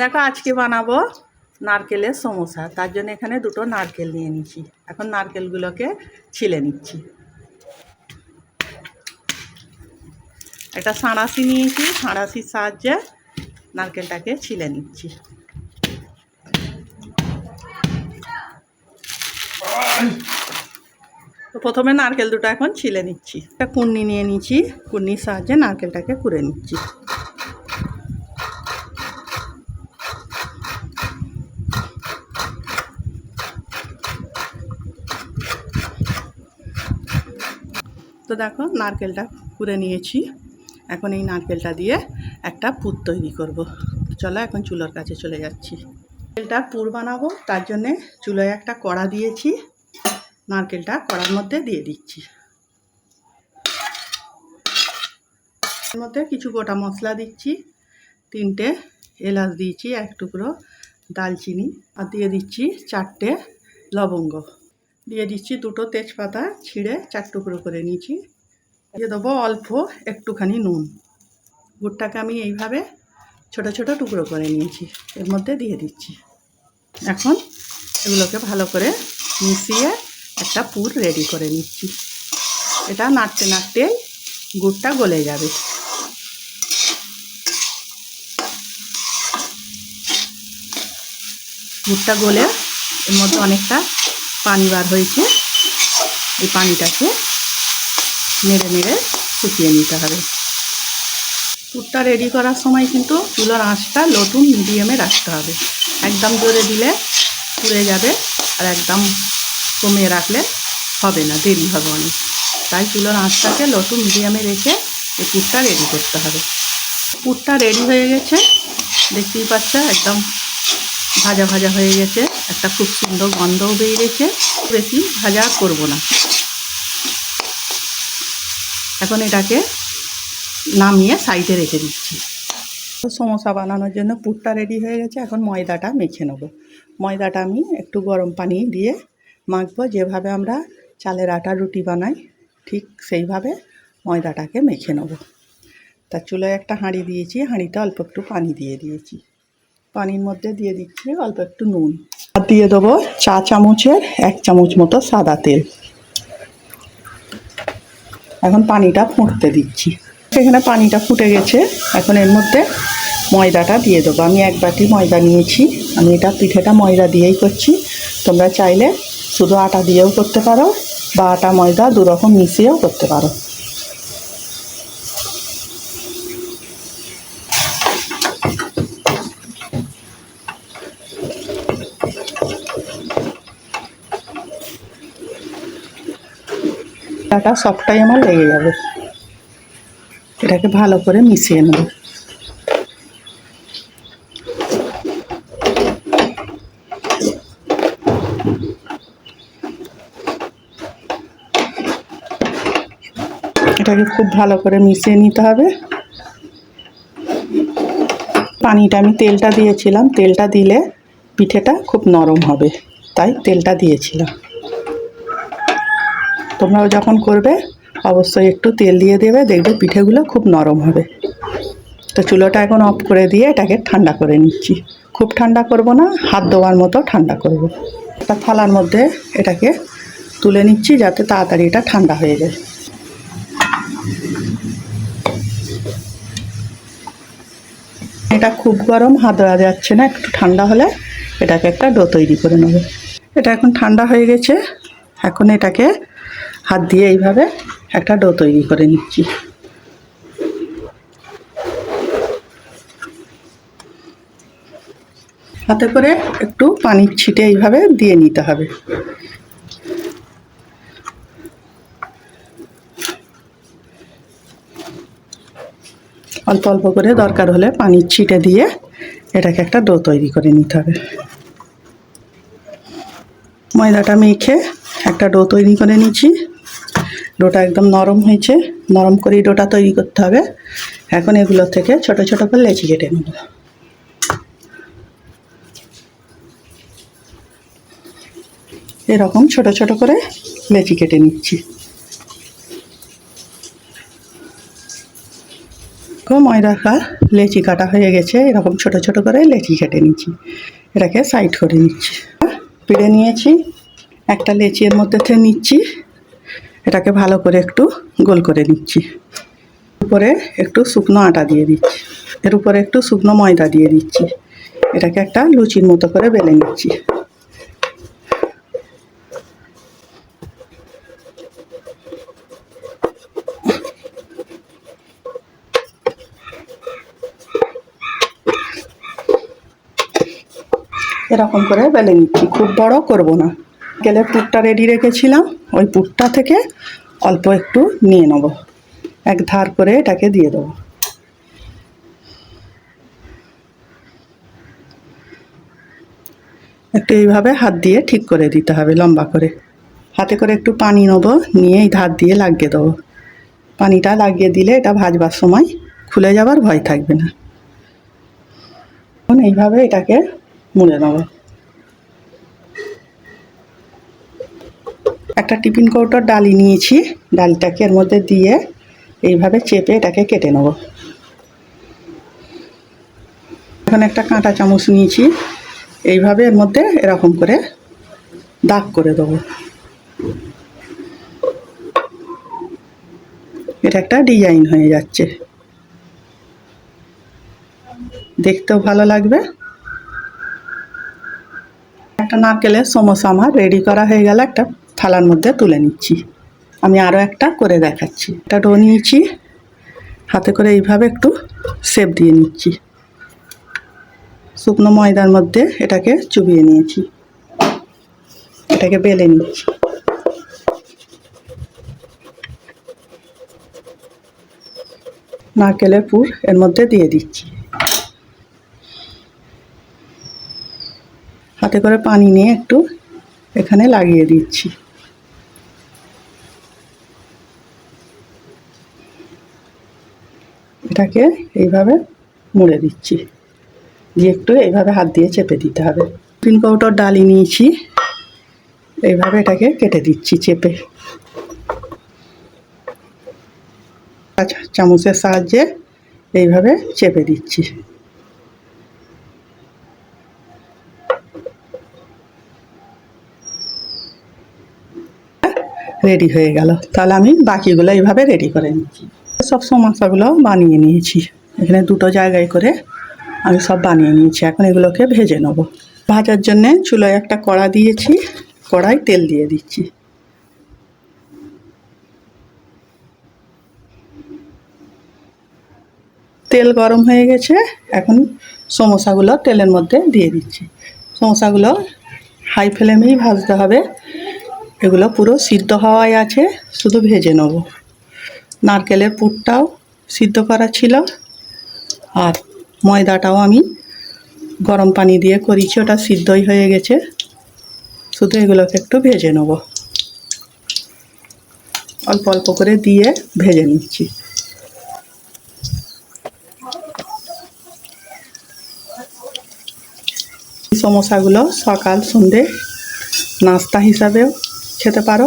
দেখো আজকে বানাবো নারকেলের সমোসা। তার জন্য এখানে দুটো নারকেল নিয়ে নিচ্ছি। এখন নারকেলগুলোকে ছিলে নিচ্ছি। একটা সাঁড়াশি নিয়েছি, সাঁড়াশির সাহায্যে নারকেলটাকে ছিলে নিচ্ছি। তো প্রথমে নারকেল দুটো এখন ছিলে নিচ্ছি। একটা কুর্নি নিয়ে নিচ্ছি, কুর্নির সাহায্যে নারকেলটাকে কুড়ে নিচ্ছি। তো দেখো নারকেলটা কুড়ে নিয়েছি। এখন এই নারকেলটা দিয়ে একটা পুর তৈরি করব। চলো এখন চুলোর কাছে চলে যাচ্ছি। নারকেলটার পুর বানাবো, তার জন্যে চুলোয় একটা কড়া দিয়েছি। নারকেলটা কড়ার মধ্যে দিয়ে দিচ্ছি। এর মধ্যে কিছু গোটা মশলা দিচ্ছি। 3টে এলাচ দিয়েছি, 1 টুকরো দালচিনি, আর দিয়ে দিচ্ছি 4টে লবঙ্গ, দিয়ে দিচ্ছি 2টো তেজপাতা ছিঁড়ে 4 টুকরো করে নিয়েছি। দিয়ে দেবো অল্প একটুখানি নুন। গুড়টাকে আমি এইভাবে ছোট ছোট টুকরো করে নিয়েছি, এর মধ্যে দিয়ে দিচ্ছি। এখন এগুলোকে ভালো করে মিশিয়ে একটা পুর রেডি করে নিচ্ছি। এটা নাড়তে নাড়তেই গুড়টা গলে যাবে। গুড়টা গলে এর মধ্যে অনেকটা পানি বার হয়েছে। এই পানিটাকে নেড়ে নেড়ে শুকিয়ে নিতে হবে। পুরটা রেডি করার সময় কিন্তু চুলোর আঁচটা লো টু মিডিয়ামে রাখতে হবে। একদম জোরে দিলে পুড়ে যাবে, আর একদম কমিয়ে রাখলে হবে না, দেরি হবে অনেক। তাই চুলোর আঁচটাকে লো টু মিডিয়ামে রেখে এই পুরটা রেডি করতে হবে। পুরটা রেডি হয়ে গেছে, দেখতেই পাচ্ছ একদম ভাজা ভাজা হয়ে গেছে। একটা খুব সুন্দর গন্ধও বেরিয়েছে। বেশি ভাজা করব না। এখন এটাকে নামিয়ে সাইডে রেখে দিচ্ছি। সমোসা বানানোর জন্য পুরটা রেডি হয়ে গেছে। এখন ময়দাটা মেখে নেব। ময়দাটা আমি একটু গরম পানি দিয়ে মাখবো। যেভাবে আমরা চালের আটার রুটি বানাই ঠিক সেইভাবে ময়দাটাকে মেখে নেব। তার চুলায় একটা হাঁড়ি দিয়েছি, হাঁড়িতে অল্প একটু পানি দিয়ে দিয়েছি। পানির মধ্যে দিয়ে দিচ্ছি অল্প একটু নুন, আর দিয়ে দেবো 4 চামচের 1 চামচ মতো সাদা তেল। এখন পানিটা ফুটতে দিচ্ছি। এখানে পানিটা ফুটে গেছে। এখন এর মধ্যে ময়দাটা দিয়ে দেবো। আমি 1 বাটি ময়দা নিয়েছি। আমি এটা পিঠেটা ময়দা দিয়েই করছি। তোমরা চাইলে শুধু আটা দিয়েও করতে পারো, বা আটা ময়দা দুরকম মিশিয়েও করতে পারো। আটা সবটাই আমার লেগে যাবে। এটাকে ভালো করে মিশিয়ে নেব। এটাকে খুব ভালো করে মিশিয়ে নিতে হবে। পানিটা আমি তেলটা দিয়েছিলাম, তেলটা দিলে পিঠেটা খুব নরম হবে, তাই তেলটা দিয়েছিলাম। তোমরাও যখন করবে অবশ্যই একটু তেল দিয়ে দেবে, দেখবে পিঠেগুলো খুব নরম হবে। তো চুলোটা এখন অফ করে দিয়ে এটাকে ঠান্ডা করে নিচ্ছি। খুব ঠান্ডা করব না, হাত ধোয়ার মতো ঠান্ডা করব। একটা থালার মধ্যে এটাকে তুলে নিচ্ছি যাতে তাড়াতাড়ি এটা ঠান্ডা হয়ে যায়। এটা খুব গরম, হাত ধোয়া যাচ্ছে না। একটু ঠান্ডা হলে এটাকে একটা ডো তৈরি করে নেব। এটা এখন ঠান্ডা হয়ে গেছে। এখন এটাকে হাত দিয়ে এইভাবে একটা ডো তৈরি করে নিচ্ছি। হাতে করে একটু পানির ছিটে এইভাবে দিয়ে নিতে হবে। অল্প অল্প করে দরকার হলে পানির ছিটে দিয়ে এটাকে একটা ডো তৈরি করে নিতে হবে। ময়দাটা মেখে একটা ডো তৈরি করে নিচ্ছি। ডোটা একদম নরম হয়েছে, নরম করেই ডোটা তৈরি করতে হবে। এখন এগুলোর থেকে ছোট ছোট করে লেচি কেটে নেব। এরকম ছোট ছোট করে লেচি কেটে নিচ্ছি। ময়দাটা লেচি কাটা হয়ে গেছে, এরকম ছোট ছোট করে লেচি কেটে নিচ্ছি। এটাকে সাইড করে নিচ্ছি। পেড়ে নিয়েছি, একটা লেচি এর মধ্যে থেকে নিচ্ছি, এটাকে ভালো করে একটু গোল করে নিচ্ছি। উপরে একটু শুকনো আটা দিয়ে দিচ্ছি, এর উপরে একটু শুকনো ময়দা দিয়ে দিচ্ছি। এটাকে একটা লুচির মতো করে বেলে নিচ্ছি। এরকম করে বেলে নিচ্ছি, খুব বড় করব না। গেলে পুরটা রেডি রেখেছিলাম, ওই পুরটা থেকে অল্প একটু নিয়ে নেব, এক ধার করে এটাকে দিয়ে দেবো। একটু এইভাবে হাত দিয়ে ঠিক করে দিতে হবে, লম্বা করে। হাতে করে একটু পানি নেবো, নিয়ে এই ধার দিয়ে লাগিয়ে দেবো। পানিটা লাগিয়ে দিলে এটা ভাজবার সময় খুলে যাবার ভয় থাকবে না। এখন এইভাবে এটাকে মুড়ে নেবো। একটা টিফিন কৌটোর ডালি নিয়েছি, ডালটাকে এর মধ্যে দিয়ে এইভাবে চেপে এটাকে কেটে নেব। এখন একটা কাঁটা চামচ নিয়েছি, এইভাবে এর মধ্যে এরকম করে দাগ করে দেবো। এটা একটা ডিজাইন হয়ে যাচ্ছে, দেখতেও ভালো লাগবে। একটা নারকেলের সমোসা আমার রেডি করা হয়ে গেল, একটা থালার মধ্যে তুলে নিচ্ছি। আমি আরও একটা করে দেখাচ্ছি। একটা ডো নিয়েছি, হাতে করে এইভাবে একটু শেপ দিয়ে নিচ্ছি। শুকনো ময়দার মধ্যে এটাকে চুবিয়ে নিয়েছি, এটাকে বেলে নিচ্ছি। নারকেলের পুর এর মধ্যে দিয়ে দিচ্ছি। হাতে করে পানি নিয়ে একটু এখানে লাগিয়ে দিচ্ছি। এটাকে এইভাবে মুড়ে দিচ্ছি, দিয়ে একটু এইভাবে হাত দিয়ে চেপে দিতে হবে। টিফিন কৌটোর ডালি নিয়েছি, এইভাবে এটাকে কেটে দিচ্ছি চেপে। চামচের সাহায্যে এইভাবে চেপে দিচ্ছি। রেডি হয়ে গেল। তাহলে আমি বাকিগুলো এইভাবে রেডি করে নিচ্ছি। সব সমোসাগুলো বানিয়ে নিয়েছি, এখানে দুটো জায়গায় করে আমি সব বানিয়ে নিয়েছি। এখন এগুলোকে ভেজে নেব। ভাজার জন্যে চুলোয় একটা কড়া দিয়েছি, কড়াই তেল দিয়ে দিচ্ছি। তেল গরম হয়ে গেছে, এখন সমোসাগুলো তেলের মধ্যে দিয়ে দিচ্ছি। সমোসাগুলো হাই ফ্লেমেই ভাজতে হবে, এগুলো পুরো সিদ্ধ হওয়াই আছে, শুধু ভেজে নেব। নারকেলের পুরটাও সিদ্ধ করা ছিল, আর ময়দাটাও আমি গরম পানি দিয়ে করেছি, ওটা সিদ্ধই হয়ে গেছে, শুধু এগুলোকে একটু ভেজে নেব। অল্প অল্প করে দিয়ে ভেজে নিচ্ছি। সমোসাগুলো সকাল সন্ধে নাস্তা হিসাবেও খেতে পারো,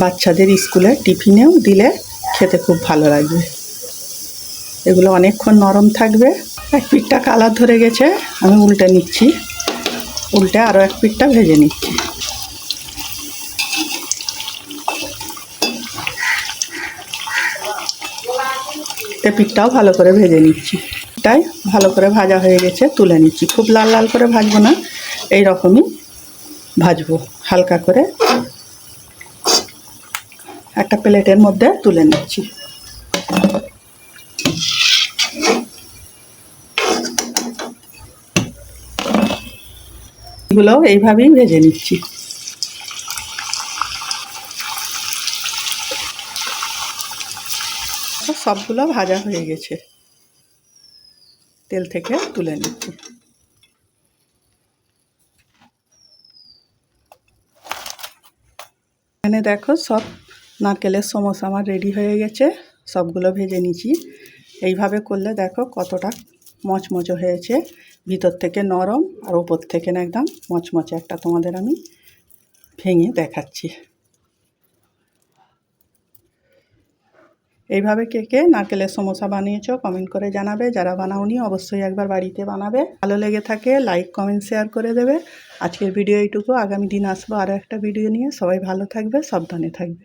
বাচ্চাদের স্কুলে টিফিনেও দিলে খেতে খুব ভালো লাগবে। এগুলো অনেকক্ষণ নরম থাকবে। এক পিঠটা কালার ধরে গেছে, আমি উল্টে নিচ্ছি, উল্টে আরও এক পিঠটা ভেজে নিচ্ছি। এ পিঠটাও ভালো করে ভেজে নিচ্ছি। তাই ভালো করে ভাজা হয়ে গেছে, তুলে নিচ্ছি। খুব লাল লাল করে ভাজবো না, এই রকমই ভাজবো হালকা করে। একটা প্লেটের মধ্যে তুলে নিচ্ছি। এগুলো এইভাবেই ভেজে নিচ্ছি। সবগুলো ভাজা হয়ে গেছে, তেল থেকে তুলে নিচ্ছি। এখানে দেখো সব নারকেলের সমোসা আমার রেডি হয়ে গেছে, সবগুলো ভেজে নিচ্ছি। এইভাবে করলে দেখো কতটা মচমচে হয়েছে, ভিতর থেকে নরম আর উপর থেকে না একদম মচমচে। একটা তোমাদের আমি ভেঙে দেখাচ্ছি। এইভাবে কে কে নারকেলের সমোসা বানিয়েছো কমেন্ট করে জানাবে, যারা বানাওনি অবশ্যই একবার বাড়িতে বানাবে। ভালো লেগে থাকে লাইক কমেন্ট শেয়ার করে দেবে। আজকের ভিডিও এইটুকু, আগামী দিন আসবো আরও একটা ভিডিও নিয়ে। সবাই ভালো থাকবে, সাবধানে থাকবে।